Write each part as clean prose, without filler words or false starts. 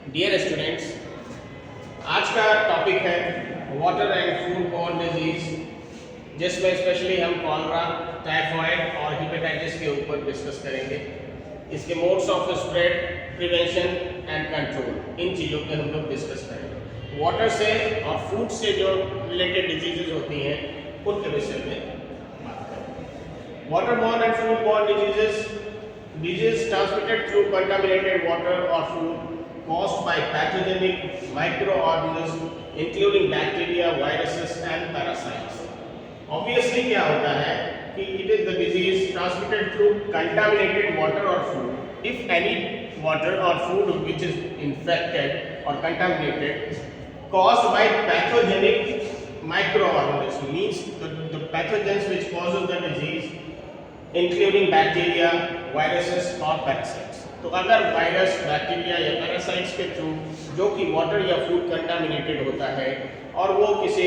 Dear students, आज का topic है water and food borne disease, जिसमें स्पेशली हम कॉलरा, टाइफॉइड और हेपेटाइटिस के ऊपर डिस्कस करेंगे। इसके modes of spread, prevention and control, इन चीज़ों पे हम लोग डिस्कस करेंगे। वाटर से और फूड से जो रिलेटेड डिजीजेज होती हैं उनके विषय में बात करेंगे। Water borne and food borne disease transmitted through contaminated water or food caused by pathogenic microorganisms including bacteria, viruses and parasites. Obviously क्या होता है कि it is the disease transmitted through contaminated water or food. If any water or food which is infected or contaminated caused by pathogenic microorganisms, means the pathogens which causes the disease including bacteria, viruses और parasites. तो अगर virus, bacteria या parasites के through जो कि water या food contaminated होता है और वो किसी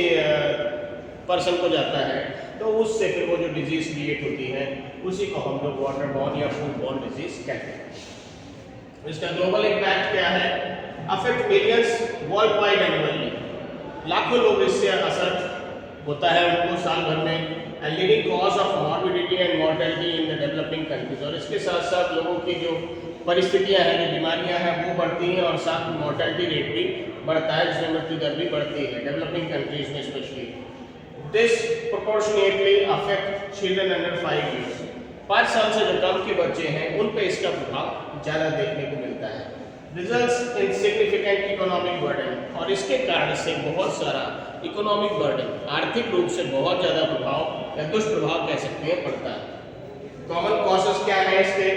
पर्सन को जाता है तो उससे फिर वो जो डिजीज क्रिएट होती है उसी को हम लोग वाटर बॉर्न या फूड बॉर्न डिजीज कहते हैं। इसका ग्लोबल इम्पैक्ट क्या है? Affect millions world wide annually, लाखों लोग इससे असर होता है उनको साल भर में। And leading cause of morbidity and mortality in the developing countries, और इसके साथ साथ लोगों की जो परिस्थितियां हैं, जो बीमारियां हैं वो बढ़ती हैं और साथ में मॉर्टेलिटी रेट भी बढ़ता है, जिसमें मृत्यु दर भी बढ़ती है डेवलपिंग कंट्रीज में specially. This proportionately affect children under 5 years, 5 साल से जो कम के बच्चे हैं उन पे इसका प्रभाव ज़्यादा देखने को मिलता है। Results in significant economic burden, और इसके कारण से बहुत सारा इकोनॉमिक बर्डन, आर्थिक रूप से बहुत ज़्यादा प्रभाव या दुष्प्रभाव कह सकते हैं पड़ता है। कॉमन कॉजेस क्या है इसके?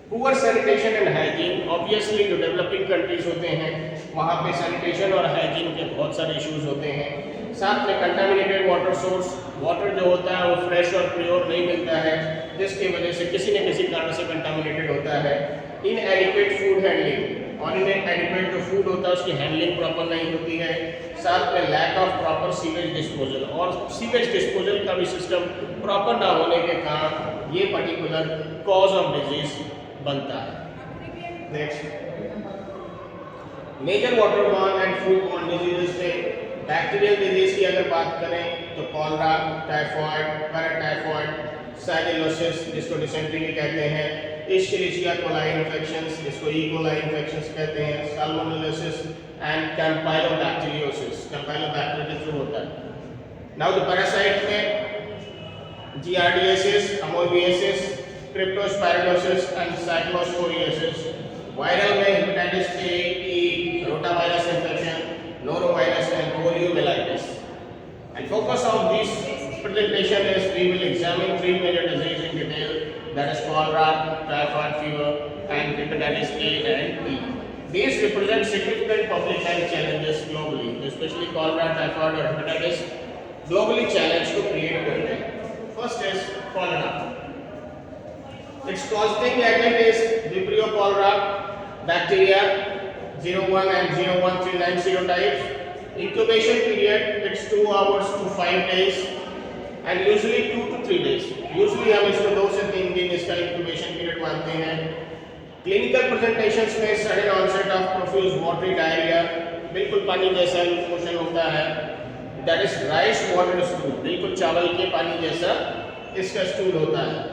Poor sanitation and hygiene. Obviously जो डेवलपिंग कंट्रीज होते हैं वहाँ पे सैनिटेशन और हाइजीन के बहुत सारे इश्यूज होते हैं। साथ में कंटामिनेटेड वाटर सोर्स, वाटर जो होता है वो फ्रेश और प्योर नहीं मिलता है, जिसकी वजह से किसी न किसी कारण से कंटामिनेटेड होता है। इनएडिक्वेट फूड हैंडलिंग, और इनएडिक्वेट जो फूड होता है उसकी हैंडलिंग प्रॉपर नहीं होती है। साथ में lack of proper sewage disposal, और सीवेज डिस्पोजल का भी सिस्टम प्रॉपर ना होने के कारण ये पर्टिकुलर कॉज ऑफ डिजीज बनता है। Next, major water borne and food borne diseases में बैक्टीरियल डिजीज की अगर बात करें तो कॉलरा, टाइफॉइड, पैराटाइफॉइड, साइनोसिस जिसको डिसेंट्री भी कहते हैं, इश्चेरिचिया कोलाई इन्फेक्शंस जिसको ई कोलाई इन्फेक्शंस कहते हैं, साल्मोनेलोसिस एंड कैम्पाइलोबैक्टीरियोसिस, कैम्पाइलोबैक्टीरिया के थ्रू होता है। नाउ द पैरासाइट में जियार्डियासिस, अमोबियासिस, क्रिप्टोस्पायरोसिस एंड साइक्लोस्पोरियोसिस। वायरल में hepatitis A, E, rotavirus infection, norovirus and poliomyelitis. And focus of this presentation is we will examine 3 major diseases in detail, that is cholera, typhoid fever and hepatitis A and E. These represent significant public health challenges globally, especially cholera, typhoid और hepatitis globally challenge को create करते हैं। First is cholera. Its causing agent is Vibrio cholera bacteria 01 and 0139 serotypes. Incubation period it's 2 hours to 5 days and usually 2 to 3 days. Usually हम इसको 2 से 3 दिन इसका incubation period मानते हैं। क्लिनिकल प्रेजेंटेशंस में sudden onset of profuse watery diarrhoea, बिल्कुल पानी जैसा मोशन होता है, that is rice water stool, बिल्कुल चावल के पानी जैसा इसका स्टूल होता है।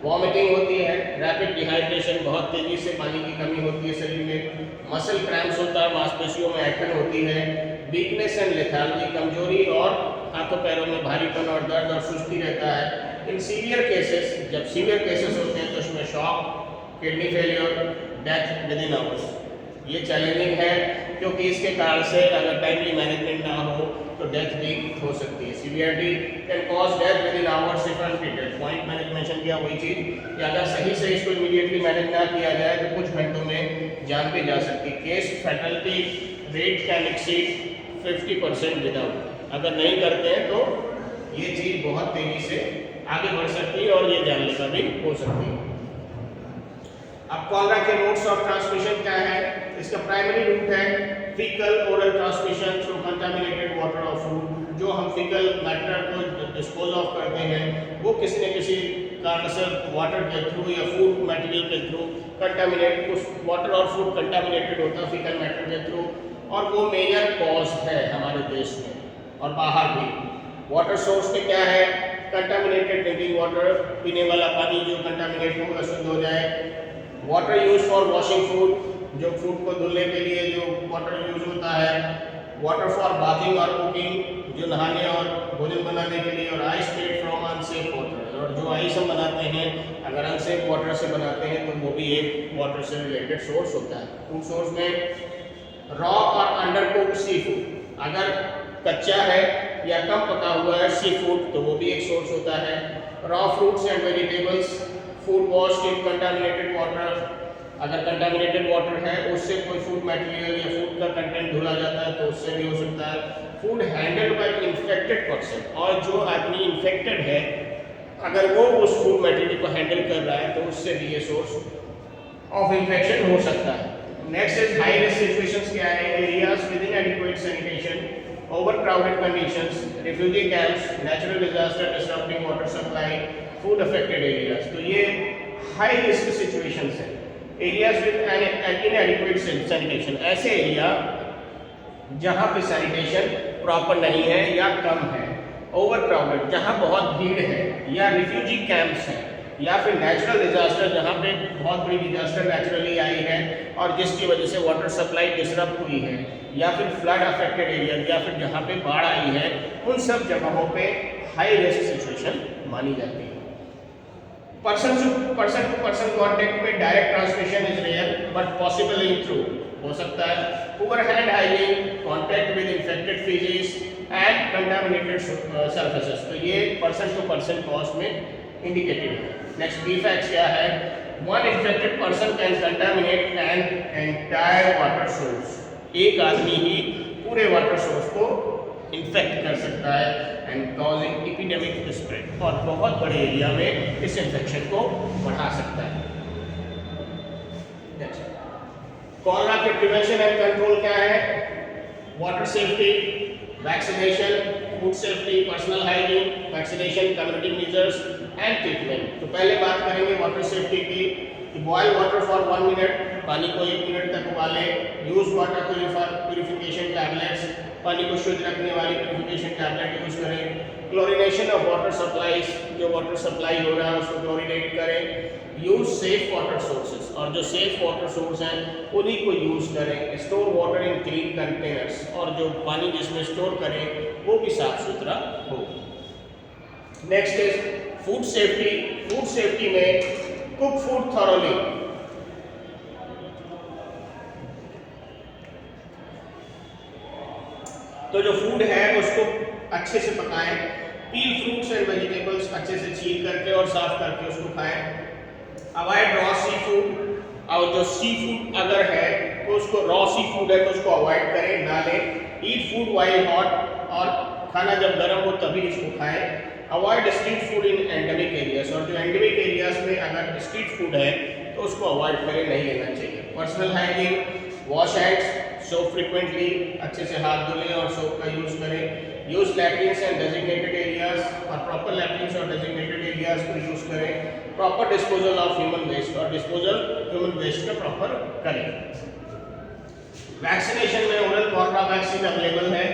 वॉमिटिंग होती है, रैपिड डिहाइड्रेशन, बहुत तेजी से पानी की कमी होती है शरीर में, मसल क्रैम्प्स होता है, मांसपेशियों में ऐठन होती है, वीकनेस एंड लेथार्जी, कमजोरी और हाथों पैरों में भारीपन और दर्द और सुस्ती रहता है। इन सीवियर केसेस, जब सीवियर केसेस होते हैं तो उसमें shock, kidney failure, death with in hours. ये चैलेंजिंग है क्योंकि इसके कारण से अगर टाइमली मैनेजमेंट ना हो तो डेथ भी हो सकती है। Severity can cause death with in hours if untreated. Point मैंने मेंशन किया वही चीज़ कि अगर सही से इसको इमीडिएटली मैनेज ना किया जाए तो कुछ घंटों में जान भी जा सकती है। Case fatality rate can exceed 50% without, अगर नहीं करते हैं तो ये चीज़ बहुत तेज़ी से आगे बढ़ सकती है और ये जानलेवा भी हो सकती है। अब कॉलरा के मोड्स ऑफ ट्रांसमिशन क्या है? इसका प्राइमरी रूट है faecal oral transmission through contaminated water और फूड। जो हम फीकल मैटर को डिस्पोज ऑफ करते हैं वो किसी न किसी कारण से वाटर के थ्रू या फूड मटेरियल के थ्रू कंटामिनेट, उस वाटर और फूड कंटामिनेटेड होता है फीकल मैटर के थ्रू, और वो मेजर कॉज है हमारे देश में और बाहर भी। वाटर सोर्स में क्या है, कंटामिनेटेड ड्रिंकिंग वाटर, पीने वाला पानी जो कंटामिनेट हो अशुद्ध हो जाए। Water use for washing food, जो फूड को धुलने के लिए जो वाटर यूज होता है। वाटर फॉर बाथिंग और कुकिंग, जो नहाने और भोजन बनाने के लिए। और ice made from unsafe water, और जो आइस हम बनाते हैं अगर अनसेफ वाटर से बनाते हैं तो वो भी एक वाटर से रिलेटेड सोर्स होता है। फूड सोर्स में रॉ और अंडर कुक्ड सी फूड, अगर कच्चा है या कम पका हुआ है सी फूड तो वो भी एक सोर्स होता है। Raw fruits and vegetables, food washed in contaminated water, अगर कंटामिनेटेड वाटर है उससे कोई फूड मटेरियल या फूड का कंटेंट धुला जाता है तो उससे भी हो सकता है। Food handled by infected person, और जो आदमी इन्फेक्टेड है अगर वो उस फूड मटेरियल को हैंडल कर रहा है तो उससे भी ये सोर्स ऑफ इन्फेक्शन हो सकता है। Next is high risk situations क्या है, areas with इनएडिक्वेट sanitation, overcrowded conditions, refugee camps, natural disaster disturbing water supply, food affected areas. तो ये हाई रिस्क सिचुएशंस है। एरियाज विद इनएडिक्वेट सैनिटेशन, ऐसे एरिया जहाँ पे सैनिटेशन प्रॉपर नहीं है या कम है। ओवरक्राउडेड, जहाँ बहुत भीड़ है, या रिफ्यूजी कैंप्स हैं, या फिर नेचुरल डिजास्टर, जहाँ पे बहुत बड़ी डिजास्टर नेचुरली आई है और जिसकी वजह से वाटर सप्लाई डिसरप्ट हुई है, या फिर फ्लड अफेक्टेड एरिया, या फिर जहाँ पे बाढ़ आई है, उन सब जगहों पे हाई रिस्क सिचुएशन मानी जाती है। पर्सन टू पर्सन कॉन्टेक्ट में direct transmission is rare but possible in through, हो सकता है। Poor hand hygiene, contact with infected fishes and contaminated surfaces, तो ये पर्सन टू पर्सन कॉज में इंडिकेटेड है। नेक्स्ट डिफेक्ट्स क्या है, one infected person can contaminate an entire water source, एक आदमी ही पूरे वाटर सोर्स को इन्फेक्ट कर सकता है एंड कॉजिंग एपिडेमिक स्प्रेड, और बहुत बड़े एरिया में इस इन्फेक्शन को बढ़ा सकता है। कोरोना के प्रिवेंशन एंड कंट्रोल क्या है, water safety, vaccination, food safety, personal hygiene, vaccination, community measures and treatment. तो पहले बात करेंगे वाटर सेफ्टी की, बॉयल वाटर फॉर 1 मिनट, पानी को 1 मिनट तक उबालें। यूज वाटर प्यूरिफिकेशन टैबलेट्स, पानी को शुद्ध रखने वाली प्यूरिफिकेशन टैबलेट यूज करें। क्लोरिनेशन ऑफ वाटर सप्लाईज, जो वाटर सप्लाई हो रहा है उसको क्लोरिनेट करें। यूज सेफ वाटर सोर्सेज, और जो सेफ वाटर सोर्स हैं उन्हीं को यूज करें। Store water in clean containers, और जो पानी जिसमें स्टोर करें वो भी साफ सुथरा हो। Next is food safety. Food safety में कुक फूड थॉरोली, तो जो फूड है उसको अच्छे से पकाएं। पील फ्रूट्स एंड वेजिटेबल्स, अच्छे से छील करके और साफ करके उसको खाएं। अवॉइड रॉ सी फूड, और जो सी फूड अगर है तो उसको, रॉ सी फूड है तो उसको अवॉइड करें, ना लें। ईट फूड वाइल हॉट, और खाना जब गर्म हो तभी इसको खाएं। Avoid street food in endemic areas, और जो एंडेमिक एरियाज में अगर स्ट्रीट फूड है तो उसको अवॉइड करें, नहीं लेना चाहिए। Personal hygiene, wash hands, soap frequently, अच्छे से हाथ धुलें और सोप का यूज़ करें। Use latrines and designated areas, और प्रॉपर लैट्रिन्स और डेजिग्नेटेड एरियाज को यूज़ करें। Proper disposal of human waste, और डिस्पोजल ह्यूमन वेस्ट का प्रॉपर करें। वैक्सीनेशन में ओरल कोरोना वैक्सीन अवेलेबल है,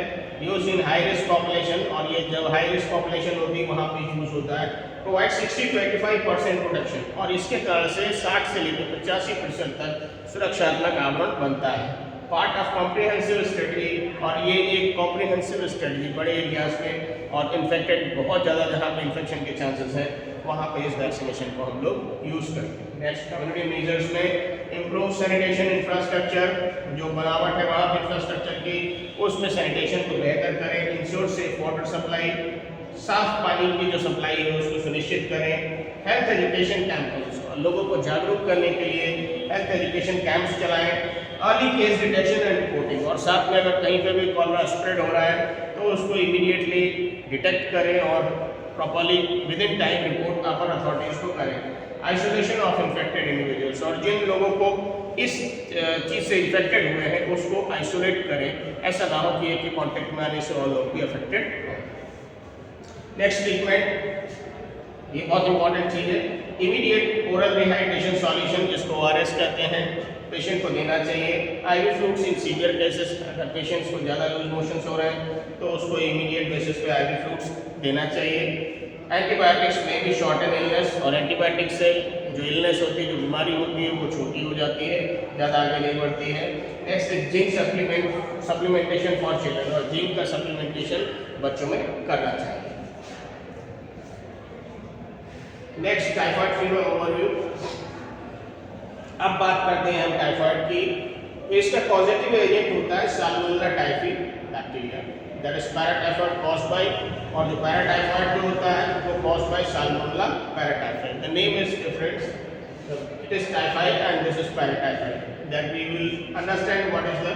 use in high risk population, और ये जब हाई रिस्क पॉपुलेशन होती है वहाँ पे यूज होता है। प्रोवाइड 60-25% प्रोटेक्शन, और इसके कारण से 60 से लेकर 85% तक सुरक्षात्मक आवरण बनता है। पार्ट ऑफ कॉम्प्रिहेंसिव स्टडी, और ये एक कॉम्प्रिहेंसिव स्टडी बड़े एरियाज में और इन्फेक्टेड बहुत ज़्यादा जहाँ पे इन्फेक्शन के चांसेस हैं वहाँ पे इस वैक्सीनेशन को हम लोग यूज़ करते हैं। नेक्स्ट कम्युनिटी मेजर्स में इम्प्रूव सैनिटेशन इंफ्रास्ट्रक्चर, जो बनावट है वहाँ पर इंफ्रास्ट्रक्चर की, उसमें सैनिटेशन को बेहतर करें। इंश्योर सेफ वाटर सप्लाई, साफ पानी की जो सप्लाई है उसको सुनिश्चित करें। हेल्थ एजुकेशन कैंपेन्स, लोगों को जागरूक करने के लिए हेल्थ एजुकेशन कैंप्स चलाएं। Early case detection and reporting, और साथ में अगर कहीं पे भी कॉलरा स्प्रेड हो रहा है तो उसको इमीडिएटली डिटेक्ट करें और properly with in time report upper authorities को करें। आइसोलेशन ऑफ इन्फेक्टेड इंडिविजुअल्स, और जिन लोगों को इस चीज़ से इन्फेक्टेड हुए हैं उसको आइसोलेट करें, ऐसा ना हो कि एक ही कॉन्टेक्ट में आने से और लोग भी अफेक्टेड हो। नेक्स्ट ट्रीटमेंट, ये बहुत इंपॉर्टेंट चीज़ है। इमीडिएट ओरल रिहाइड्रेशन सॉल्यूशन जिसको ORS कहते हैं पेशेंट को देना चाहिए। IV fluids in severe cases, अगर पेशेंट्स को ज़्यादा लूज मोशंस हो रहे हैं तो उसको इमीडिएट बेसिस पे IV फ्लूइड्स देना चाहिए। एंटीबायोटिक्स में भी शॉर्टन इलनेस, और एंटीबायोटिक से जो इलनेस होती है, जो बीमारी होती है, वो छोटी हो जाती है, ज़्यादा आगे नहीं बढ़ती है। Next zinc supplementation for children, और जिंक का सप्लीमेंटेशन बच्चों में करना चाहिए। Next typhoid fever overview. अब बात करते हैं हम टाइफाइड की। तो इसका पॉजिटिव एजेंट होता है salmonella typhi bacteria, that is paratyphoid caused by, और जो पैराटाइफाइड जो होता है वो caused by salmonella paratyphoid. The name is different, it is typhoid and this is paratyphoid, that we will understand what is the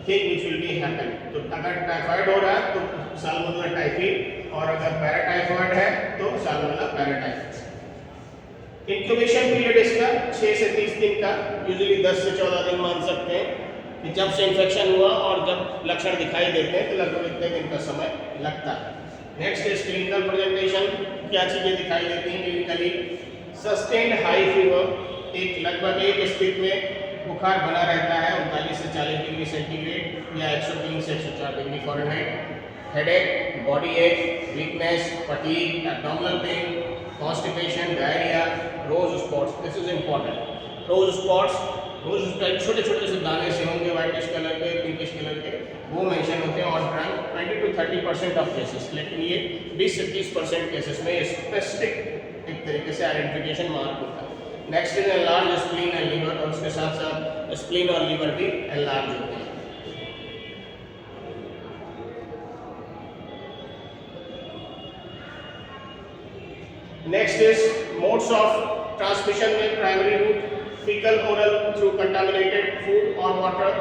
thing which will be happen. तो अगर typhoid हो रहा है तो साल्मोनेला टाइफी, और अगर पैराटाइफाइड है तो साल्मोनेला पैराटाइफाइड। इंक्यूबेशन पीरियड इसका 6 से 30 दिन का, यूजुअली 10 से 14 दिन मान सकते हैं कि जब से इन्फेक्शन हुआ और जब लक्षण दिखाई देते हैं तो लगभग इतने दिन का समय लगता है। Next is clinical presentation. क्या चीज़ें दिखाई देती हैं क्लिनिकली? सस्टेन्ड हाई फीवर, एक लगभग एक स्थिति में बुखार बना रहता है 39 से 40 डिग्री सेंटीग्रेड या 103 से 104 degree Fahrenheit. Headache, body ache, weakness, fatigue, abdominal pain, constipation, diarrhoea, rose spots. This is important. Rose spots छोटे छोटे से दाने से होंगे, वाइटिश कलर के, पिंकिश कलर के, वो मेंशन होते हैं on drug 20 to 30% of cases, लेकिन ये 20 से 30% केसेस में स्पेसिफिक एक तरीके से आइडेंटिफिकेशन मार्क होता है। Next is enlarge spleen and liver, और उसके साथ साथ स्प्लीन और लीवर भी एनलार्ज होते हैं। Next is modes of transmission में primary route fecal oral through contaminated food और वाटर।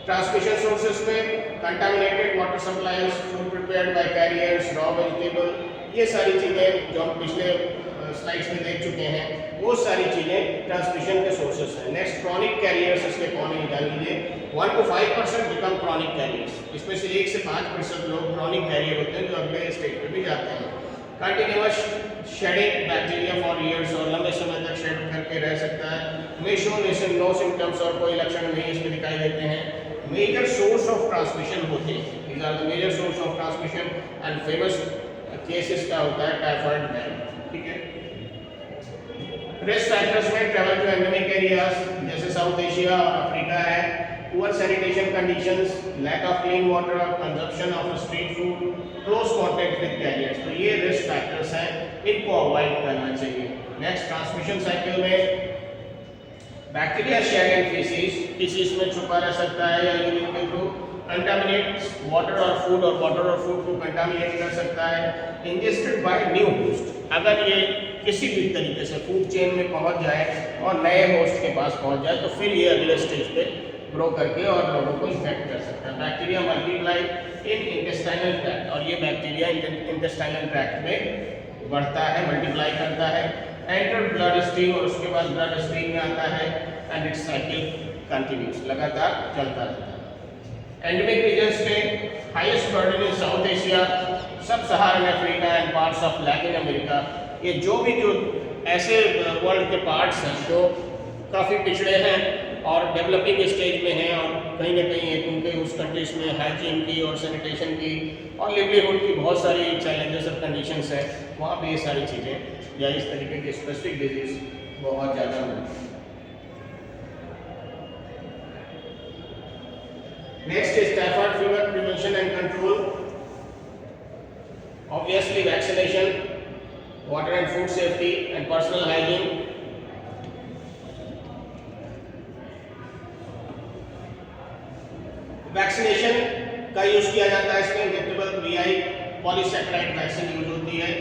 ट्रांसमिशन सोर्सेस में contaminated water supplies, food prepared by carriers, raw vegetable, ये सारी चीज़ें जो हम पिछले स्लाइड्स में देख चुके हैं, वो सारी चीज़ें ट्रांसमिशन के सोर्सेस हैं। नेक्स्ट क्रॉनिक कैरियर्स, इसके कौन है जान लीजिए। 1 to 5% बिकम क्रॉनिक कैरियर्स, इसमें से 1 से 5% लोग क्रॉनिक कैरियर होते हैं जो अगले स्टेज पे भी जाते हैं। Continuous shedding bacteria for years, और लंबे समय तक शेड करके रह सकता है। मेशोनेशन, नो सिम्टम्स, और कोई लक्षण नहीं इसमें दिखाई देते हैं। मेजर सोर्स ऑफ ट्रांसमिशन होते हैं, these are the major source of transmission, and famous cases का होता है टाइफाइड में, ठीक है। रिस्क फैक्टर्स में ट्रैवल टू एंडेमिक एरियाज जैसे साउथ एशिया और अफ्रीका है, poor sanitation conditions, lack of clean water, consumption of street food, close contact with carriers, तो ये रिस्क फैक्टर्स हैं, इनको अवॉइड करना चाहिए। नेक्स्ट ट्रांसमिशन साइकिल में बैक्टीरिया शेयर इन फीसिस, किसी इसमें छुपा रह सकता है या यूरिन के थ्रू, कंटामिनेट्स वाटर और फूड, और वाटर और फूड को कंटामिनेट कर सकता है। इंजेस्टेड बाय न्यू होस्ट, अगर ये किसी भी तरीके से फूड चेन में पहुंच जाए और नए होस्ट के पास पहुंच जाए तो फिर ये अगले स्टेज पे ग्रो करके और लोगों को इन्फेक्ट कर सकता है। Bacteria multiply in intestinal tract, और ये बैक्टीरिया इंटेस्टाइनल ट्रैक्ट में बढ़ता है, मल्टीप्लाई करता है। एंटर ब्लड स्ट्रीम, और उसके बाद ब्लड स्ट्रीम में आता है, एंड इट्स साइकिल कंटिन्यूस, लगातार चलता रहता है। एंडेमिक रीजन्स में highest burden in South Asia, sub Saharan Africa and parts of Latin America. ये जो ऐसे वर्ल्ड के पार्ट्स हैं जो काफ़ी पिछड़े हैं और डेवलपिंग स्टेज में हैं, और कहीं ना कहीं उनके उस कंट्रीज में हाइजीन की और सैनिटेशन की और लिवलीहुड की बहुत सारी चैलेंजेस और कंडीशंस हैं, वहाँ पे ये सारी चीज़ें या इस तरीके की स्पेसिफिक डिजीज बहुत ज़्यादा होती हैं। Next is typhoid fever prevention and control. Obviously vaccination, water and food safety and personal hygiene. Vaccination का यूज किया जाता है, इसमें injectable VI polysaccharide vaccine use होती है।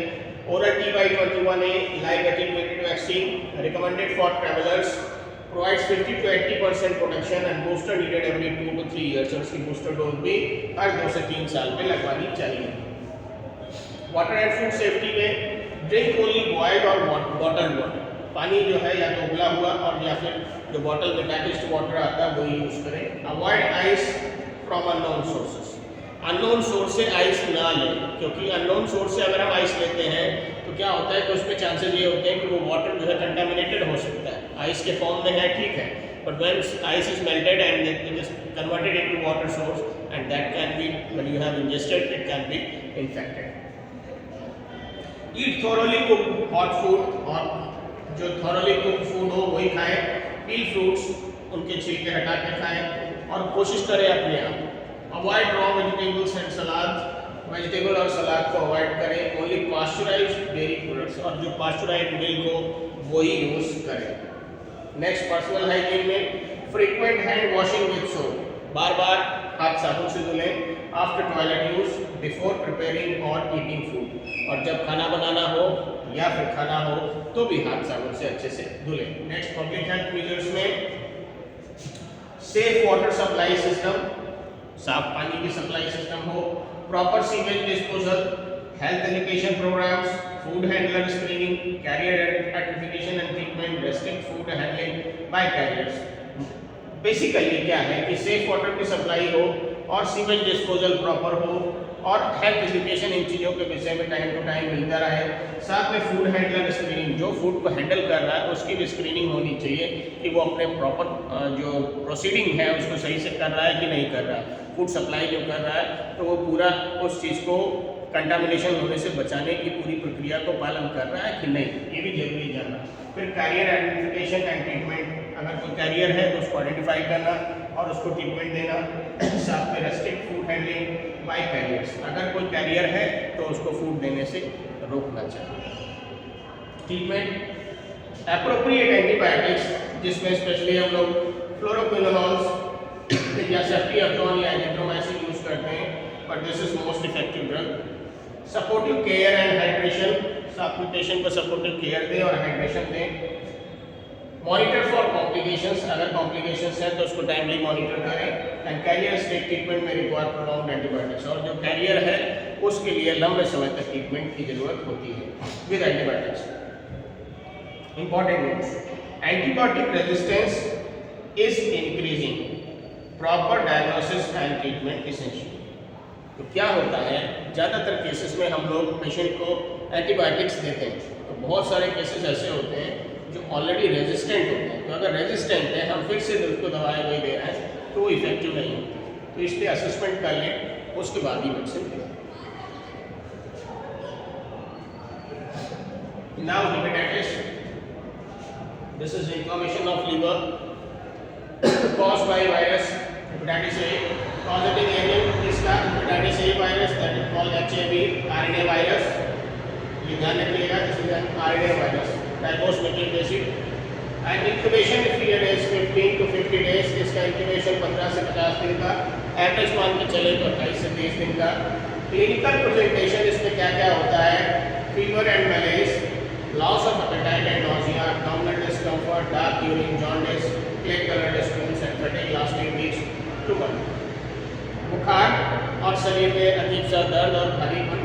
Oral TY21A live attenuated vaccine recommended for travellers, provides 50 to 80% protection and booster needed every 2 to 3 years, और इसकी booster dose भी हर 2 से 3 साल में लगवानी चाहिए। वाटर एंड फूड सेफ्टी में ड्रिंक ओनली बॉइल्ड और बॉटल्ड वाटर, पानी जो है या तो उबला हुआ और या फिर जो बॉटल में पैकेज्ड वाटर आता है वो यूज करें। Avoid ice from unknown sources, unknown source से आइस ना लें, क्योंकि अननोन सोर्स से अगर हम आइस लेते हैं तो क्या होता है कि उसमें चांसेस ये होते हैं कि वो वाटर जो है कंटामिनेटेड हो सकता है। आइस के फॉर्म में है ठीक है, but when ice is melted and it is converted into water source and that can be, when you have ingested it can be infected. Eat thoroughly cooked hot food, और जो thoroughly cooked food हो वही खाएं। पील fruits, उनके छिलके हटा के खाएं, और कोशिश करें अपने आप avoid raw vegetables and salad, vegetable और सलाद को अवॉइड करें। ओनली पास्चराइज्ड डेयरी प्रोडक्ट्स, और जो पास्चराइज्ड मिल्क हो वही यूज करें। नेक्स्ट पर्सनल हाइजीन में frequent hand washing with soap, बार बार हाथ साबुन से धुलें। After toilet use, before preparing और ईटिंग फूड, और जब खाना बनाना हो या फिर खाना हो तो भी हाथ साबुन से अच्छे से धुलें। नेक्स्ट पब्लिक हेल्थ मेजर्स में सेफ वाटर सप्लाई सिस्टम, साफ पानी की सप्लाई सिस्टम हो। Proper sewage disposal, health education programs, food handler screening, carrier identification and treatment, restrict food handling by carriers. Basically क्या है कि सेफ वाटर की supply हो और सीवेज डिस्पोजल प्रॉपर हो, और हेल्थ एजुकेशन इन चीज़ों के विषय में टाइम टू टाइम मिलता रहे। साथ में फूड हैंडलर स्क्रीनिंग, जो फूड को हैंडल कर रहा है उसकी भी स्क्रीनिंग होनी चाहिए कि वो अपने प्रॉपर जो प्रोसीडिंग है उसको सही से कर रहा है कि नहीं कर रहा है। फूड सप्लाई जो कर रहा है तो वो पूरा उस चीज़ को कंटामिनेशन होने से बचाने की पूरी प्रक्रिया को पालन कर रहा है कि नहीं, ये भी जरूरी जानना। फिर कैरियर आइडेंटिफिकेशन एंड ट्रीटमेंट, अगर कोई कैरियर है तो उसको आइडेंटिफाई करना और उसको ट्रीटमेंट देना। साथ में restrict food handling by carriers, अगर कोई कैरियर है तो उसको फूड देने से रोकना चाहिए। ट्रीटमेंट एप्रोप्रिएट एंटीबायोटिक्स, जिसमें स्पेशली हम लोग फ्लोरोक्विनोलॉल्स या सेफ्ट्रिएक्सोन या एजिथ्रोमाइसिन यूज करते हैं, but this is most effective drug. Supportive care and hydration, साथ में पेशेंट को सपोर्टिव केयर दें और हाइड्रेशन दें। मॉनिटर फॉर कॉम्प्लिकेशंस, अगर कॉम्प्लिकेशंस है तो उसको टाइमली मॉनिटर करें। एंड कैरियर स्टेट ट्रीटमेंट में रिक्वायर प्रोलॉन्ग्ड एंटीबायोटिक्स, और जो कैरियर है उसके लिए लंबे समय तक ट्रीटमेंट की जरूरत होती है with antibiotics. Important notes, antibiotic resistance is increasing, proper diagnosis and treatment essential. तो क्या होता है, ज़्यादातर केसेस में हम लोग पेशेंट को एंटीबायोटिक्स देते हैं, तो बहुत सारे केसेस ऐसे होते हैं जो ऑलरेडी रेजिस्टेंट होते हैं। तो अगर रेजिस्टेंट है, हम फिर से उसको दवाई वही दे रहे हैं तो वो इफेक्टिव नहीं होती, तो इसलिए असेसमेंट कर लें, उसके बाद ही मेडिसिन दें। Now hepatitis, this is inflammation of liver caused by virus hepatitis A. Positive agent इसका hepatitis A virus, that is called HAV RNA virus, ये ध्यान रखिएगा, RNA वायरस डाइकोसमेटिक acid. And incubation period is 15 to 50 days, इसका incubation 15 से 50 दिन का, average मान के चले तो 28 से 30 दिन का। क्लिनिकल प्रेजेंटेशन इसमें क्या क्या होता है, fever and malaise, loss of appetite and nausea, abdominal discomfort, dark urine, jaundice, clay coloured stools and fatigue lasting weeks to month. बुखार और शरीर में अजीब सा दर्द और भारीपन,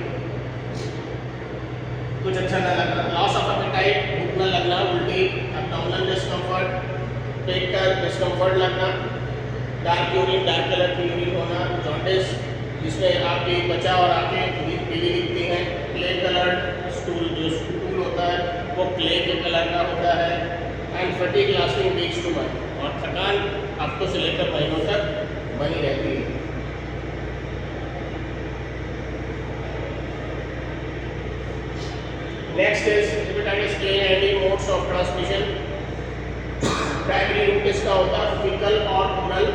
कुछ अच्छा ना लगना, लॉस ऑफ एपेटाइट, भूख न लगना, उल्टी, एब्डोमिनल डिस्कम्फर्ट, पेट का डिस्कम्फर्ट लगना, डार्क यूरिन, डार्क कलर की यूरिन होना, जॉन्डिस जिसमें आपकी त्वचा और आंखें पीली दिखती हैं, क्ले कलर्ड स्टूल, जो स्टूल होता है वो क्ले के कलर का होता है, and fatigue lasting weeks to month, और थकान हफ्तों से लेकर महीनों तक बनी रहती है। Next is hepatitis A and modes of transmission. Primary route इसका होता है फीकल और ओरल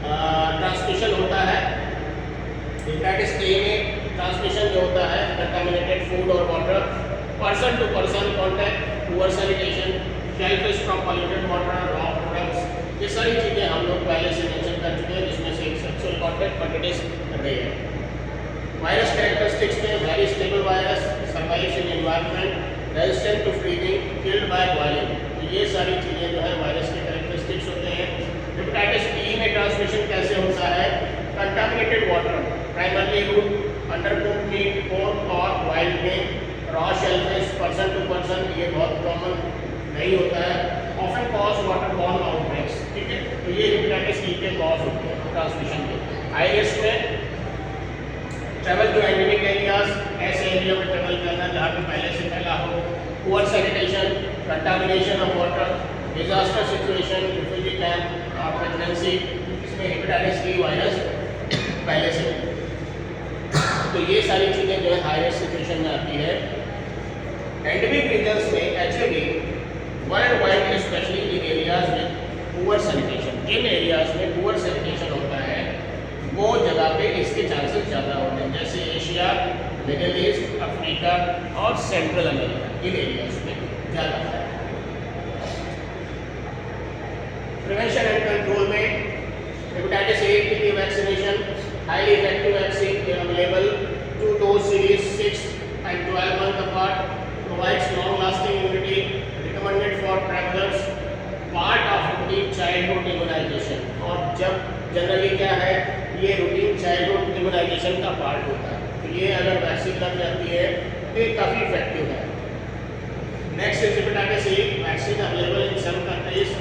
ट्रांसमिशन होता है। हेपेटाइटिस ए में ट्रांसमिशन जो होता है कंटामिनेटेड फूड और water, person to person contact, poor sanitation, shellfish from polluted water, raw products, ये सारी चीज़ें हम लोग पहले से मेंशन कर चुके हैं, जिसमें से sexual contact but it is rare. Virus characteristics में very stable virus, survives in environment, resistant to freezing, killed by boiling, तो ये सारी चीज़ें जो है वायरस के कैरेक्टरिस्टिक्स होते हैं। हेपेटाइटिस बी में ट्रांसमिशन कैसे होता है, contaminated water, primarily route, undercooked meat, pork और wild game, raw shellfish, person to person, ये बहुत कॉमन नहीं होता है, often cause water borne outbreaks, ठीक है। तो ये हेपेटाइटिस ई के कॉज होते हैं ट्रांसमिशन के। आईएस में ट्रैवल टू एंडेमिक एरियाज, ऐसे एरिया में ट्रैवल करना जहाँ पे पहले से फैला हो। Poor sanitation, contamination of water, disaster situation, refugee camp और प्रेगनेंसी, इसमें हेपेटाइटिस बी वायरस पहले से। तो ये सारी चीज़ें जो है हाई रिस्क सिचुएशन में आती है। एंडेमिक रीजन्स में HIV world wide specially in areas में पुअर सैनिटेशन, जिन एरियाज में पुअर सैनिटेशन होता है वो जगह पे इसके चांसेस ज़्यादा होते हैं, जैसे एशिया, मिडिल ईस्ट, अफ्रीका और सेंट्रल अमेरिका, इन एरियाज में ज़्यादा है। प्रिवेंशन एंड कंट्रोल में हेपेटाइटिस ए की vaccination, highly effective vaccine available, 2 dose series 6 and 12 month apart, provides long lasting immunity, recommended for travelers, part of routine childhood immunization। और जब generally क्या है, ये रूटीन चाइल्डहुड इम्यूनाइजेशन का part होता है, तो ये अगर वैक्सीन लग जाती है तो ये काफ़ी इफेक्टिव है। Next is hepatitis A vaccine available in some countries